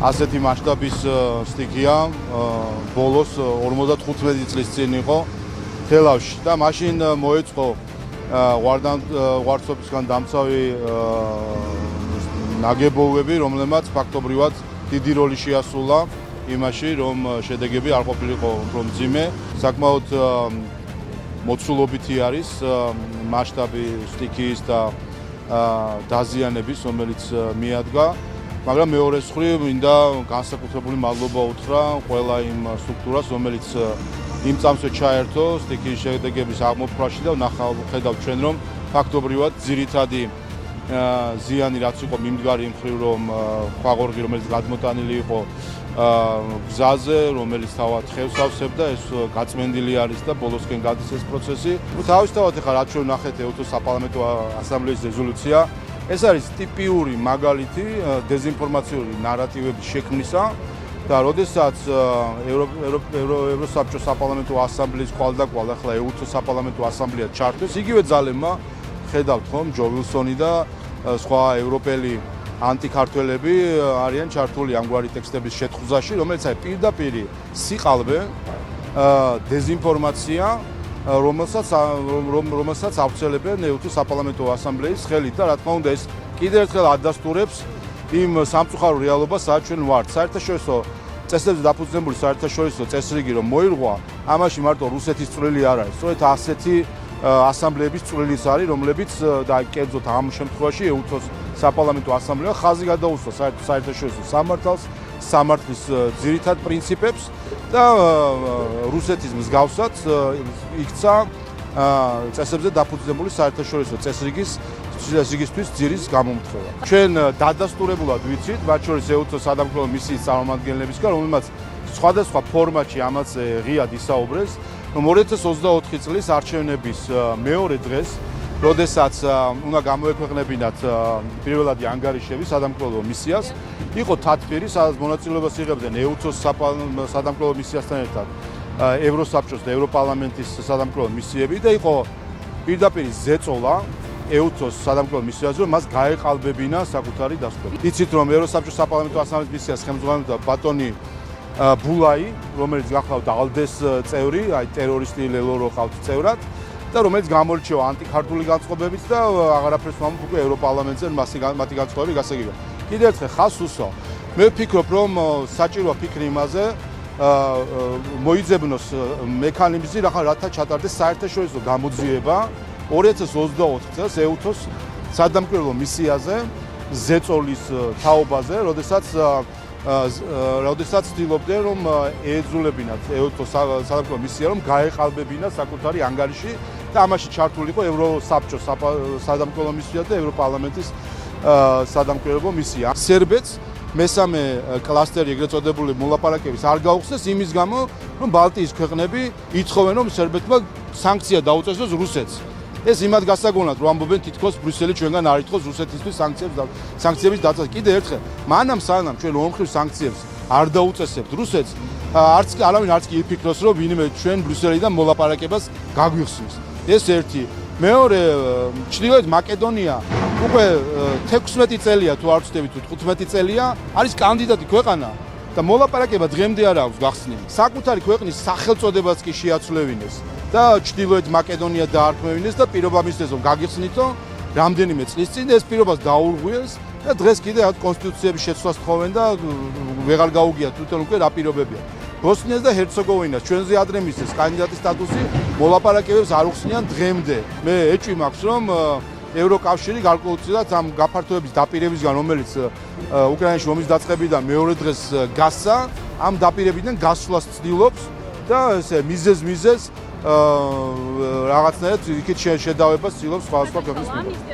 ასეთი მასშტაბის სტიქია ბოლოს 55 წლის წინ იყო თელავში და მაშინ მოეწყო ვარსოფისგან დამცავი ნაგებობები, რომლებმაც ფაქტობრივად დიდი როლი შეასრულა იმაში, რომ შედეგები არ ყოფილიყო უფრო მძიმე. საკმაოდ მოცულობითი არის მასშტაბი სტიქიის და დაზიანების, რომელიც მიადგა, მაგრამ მეორეს მხრივ მინდა განსაკუთრებული მადლობა უთხრა ყველა იმ სტრუქტურას, რომელიც იმ წამსვე ჩაერთო სტიქიის შედეგების აღმოფხვრაში და ხედავთ ჩვენ, რომ ფაქტობრივად ძირითადი ზიანი რაც იყო მიმდგარი იმ მხრივ, რომ ქვაღორღი, რომელიც გადმოტანილი იყო გზაზე, რომელიც თავად ხევს ავსებდა, ეს გაწმენდილი არის და ბოლოსკენ გადის ეს პროცესი. თავისთავად ახლა რაც ჩვენ ნახეთ ეუთოს საპარლამენტო ასამბლეის რეზოლუცია, ეს არის ტიპიური მაგალითი დეზინფორმაციული ნარატივების შექმნისა და როდესაც ევროსაბჭოს საპარლამენტო ასამბლეის კვალდაკვალ ახლა ეუთოს საპარლამენტო ასამბლეა ჩართვეს, იგივე ძალებმა ხედავთ ხომ ჯო ვილსონი და სხვა ევროპელი ანტიქართველები არიან ჩართული ამგვარი ტექსტების შეთხუზაში, რომელიც აი პირდაპირ სიყალბე დეზინფორმაცია, რომელსაც ავრცელებენ ეუთოს საპარლამენტო ასამბლეის ხელით და რა თქმა უნდა ეს კიდევ ერთხელ ადასტურებს იმ სამწუხარო რეალობას, სადაც ჩვენ ვართ. საერთაშორისო წესებზე დაფუძნებული საერთაშორისო წესრიგი რომ მოირღვა, ამაში მარტო რუსეთის წვლილი არ არის. სწორედ ასეთი ასამბლეების წვლილიც არის, რომლებიც და კერძოდ ამ შემთხვევაში ეუთოს საპარლამენტო ასამბლეა ხაზი გადაუსვა საერთაშორისო სამართალს, სამართლის ძირითად პრინციპებს და რუსეთის მსგავსად იქცა წესებზე დაფუძნებული საერთაშორისო წესრიგისთვის ძირის გამომთხვევა. ჩვენ დადასტურებულად ვიცით, მათ შორის ეუთოს სადამკვირვებლო მისიის წარმომადგენლებისგან, რომელმაც სხვადასხვა ფორმატში ამაზე ღიად ისაუბრეს, რომ 2024 წლის არჩევნების მეორე დღეს, როდესაც უნდა გამოექვეყნებინათ პირველადი ანგარიშები სადამკვირვებლო მისიას, იყო თათბირი, სადაც მონაწილეობას იღებდნენ ეუთოს სადამკვირვებლო მისიასთან ერთად ევროსაბჭოს და ევროპარლამენტის სადამკვირვებლო მისიები და იყო პირდაპირ ზეწოლა ეუთოს სადამკვირვებლო მისიაზე, რომ მას გაეყალბებინა საკუთარი დასკვნა. იცით, რომ ევროსაბჭოს საპარლამენტო ასამბლეის მისიას ხელმძღვანელობდა ბატონი ბულაი, რომელიც გახლავთ ალდეს წევრი, აი ტერორისტი ლელორო ყავთ წევრად და რომელიც გამორჩევა ანტიქართული განწყობებით და აღარაფერს ვამბობ უკვე ევროპარლამენტზე მათი განწყობები გასაგებია. კიდევ ერთხელ ხაზს უსვამ. მე ვფიქრობ, რომ საჭიროა ფიქრი იმაზე მოიძებნოს მექანიზმი, რათა ჩატარდეს საერთაშორისო გამოძიება 2024 წელს ეუთოს სადამკვირვებლო მისიაზე, ზეწოლის თაობაზე, როდესაც ცდილობდნენ, რომ ეძულებინათ ეუთოს სადამკვირვებლო მისია, რომ გაეყალბებინა საკუთარი ანგარიში და ამაში ჩართული იყო ევროსაბჭოს სადამკვირვებლო მისია და ევროპარლამენტის სადამკვირვებლო მისია. სერბეთს მესამე კლასტერი ეგრეთ წოდებული მოლაპარაკების არ გაუხსნეს იმის გამო, რომ ბალტიის ქვეყნები ითხოვენ, რომ სერბეთმა სანქცია დაუწესოს რუსეთს. ეს იმად გასაგონად რომ ამბობენ თითქოს ბრიუსელი ჩვენგან არ ითხოვს რუსეთისთვის სანქციების დაწესებას. კიდევ ერთხელ, მანამ სანამ ჩვენ ორმხრივ სანქციებს არ დაუწესებთ რუსეთს, არავინ არც კი იფიქროს, რომ ვინმე ჩვენ ბრიუსელიდან მოლაპარაკებას გაგვიხსნის. ეს ერთი. მეორე, ჩრდილოეთ მაკედონია უკვე 16 წელია თუ არ ვცდები თუ 15 წელია არის კანდიდატი ქვეყანა და მოლაპარაკება დღემდე არ აქვს გახსნილი. საკუთარი ქვეყნის სახელწოდებაც კი შეაცვლევინეს და ჩრდილოეთ მაკედონია დაარქმევინეს და პირობა მისცეს რომ გაგიხსნითო რამდენიმე წლის წინ ეს პირობას დაურღვიეს და დღეს კიდე კონსტიტუციების შეცვლას თხოვენ და ვეღარ გაუგიათ თვითონ უკვე რა პირობებია. ბოსნიას და ჰერცეგოვინას ჩვენზე ადრე მისცეს კანდიდატის სტატუსი, მოლაპარაკებებს არ უხსნიან დღემდე. მე ეჭვი მაქვს რომ ევროკავშირი გარკვეულწილად ამ გაფართოების დაპირებისგან, რომელიც უკრაინაში ომის დაწყებიდან მეორე დღეს გასცა, ამ დაპირებიდან გასვლას ცდილობს და ესე მიზეზ რაღაცნაირად იქით შედავებას ცდილობს სხვადასხვა ქვეყნის მიერ.